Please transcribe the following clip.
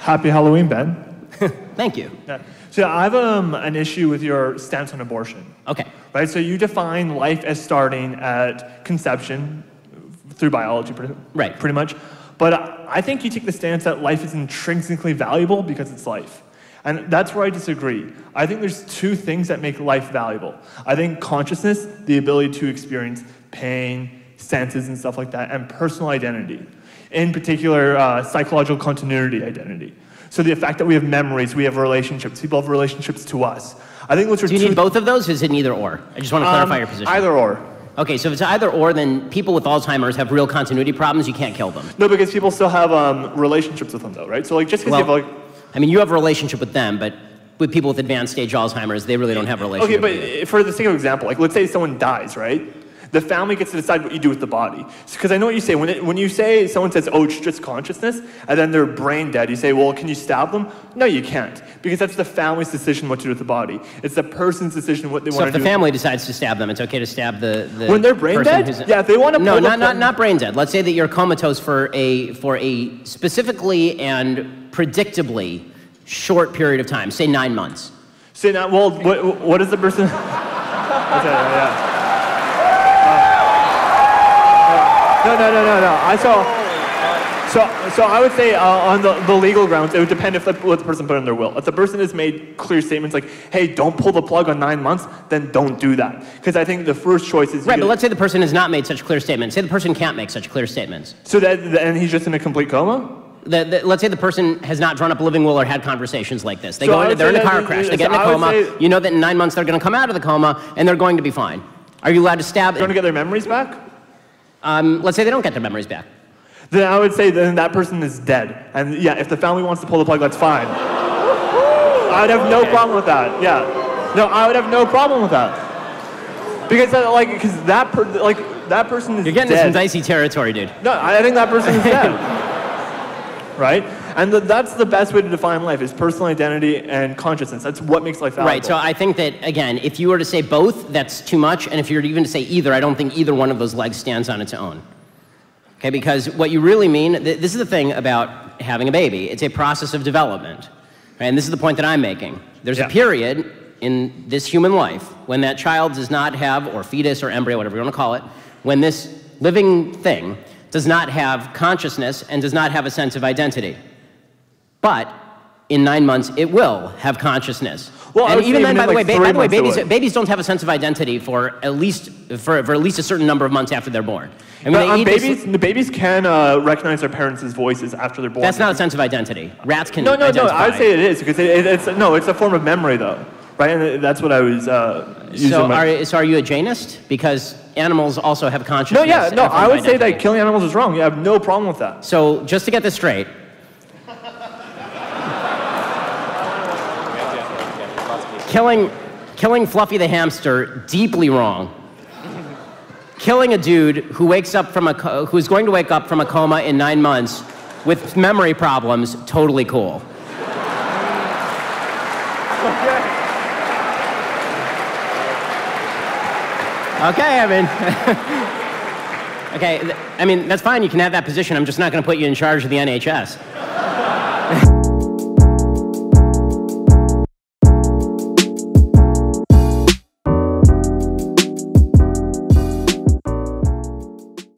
Happy Halloween, Ben. Thank you. Yeah. So I have an issue with your stance on abortion. Okay. Right. So you define life as starting at conception through biology, pretty much. But I think you take the stance that life is intrinsically valuable because it's life. And that's where I disagree. I think there's two things that make life valuable. I think consciousness, the ability to experience pain, senses and stuff like that, and personal identity. In particular, psychological continuity identity. So the fact that we have memories, we have relationships, people have relationships to us. I think those are Do you need both of those, or is it neither or? I just want to clarify your position. Either or. Okay, so if it's either or, then people with Alzheimer's have real continuity problems, you can't kill them. No, because people still have relationships with them though, right? So like just because you have I mean, you have a relationship with them, but with people with advanced stage Alzheimer's, they really don't have a relationship with you. Okay, but for the sake of example, like let's say someone dies, right? The family gets to decide what you do with the body. Because I know what you say. When you say, someone says, oh, it's just consciousness, and then they're brain dead, you say, well, can you stab them? No, you can't. Because that's the family's decision what to do with the body. It's the person's decision what they want to do. So if the family decides to stab them, it's okay to stab the when they're brain dead? Yeah, if they want to No, not brain dead. Let's say that you're comatose for a specifically and predictably short period of time, say 9 months. Say that, well, what is the person? Yeah. No. So I would say on the legal grounds, it would depend if what the person put in their will. If the person has made clear statements like, hey, don't pull the plug on 9 months, then don't do that. Because I think the first choice is... Right, but let's say the person has not made such clear statements. Say the person can't make such clear statements. So and he's just in a complete coma? Let's say the person has not drawn up a living will or had conversations like this. They're in a car crash, they get in a coma, you know that in 9 months they're going to come out of the coma and they're going to be fine. Are you allowed to stab them? They're going to get their memories back? Let's say they don't get their memories back. Then I would say then that person is dead. And yeah, if the family wants to pull the plug, that's fine. I would have no problem with that. Yeah. No, I would have no problem with that. Because that person is dead. You're getting into some dicey territory, dude. No, I think that person is dead. Right? And that's the best way to define life, is personal identity and consciousness. That's what makes life valuable. Right, so I think that, again, if you were to say both, that's too much, and if you were even to say either, I don't think either one of those legs stands on its own. Okay, because what you really mean, this is the thing about having a baby, it's a process of development. Right? And this is the point that I'm making. There's a period in this human life when that child does not have, or fetus or embryo, whatever you want to call it, when this living thing does not have consciousness and does not have a sense of identity. But in 9 months, it will have consciousness. Well, and even then, by the way, babies don't have a sense of identity for at least a certain number of months after they're born. I mean, the babies can recognize their parents' voices after they're born. That's not a sense of identity. Rats can. No. I would say it is because it's a form of memory, though, right? And that's what I was using. So are you a Jainist? Because animals also have consciousness. No. I would say that killing animals is wrong. You have no problem with that. So just to get this straight. Killing Fluffy the hamster, deeply wrong. Killing a dude who who's going to wake up from a coma in 9 months with memory problems, totally cool. Okay, I mean, that's fine, you can have that position, I'm just not going to put you in charge of the NHS.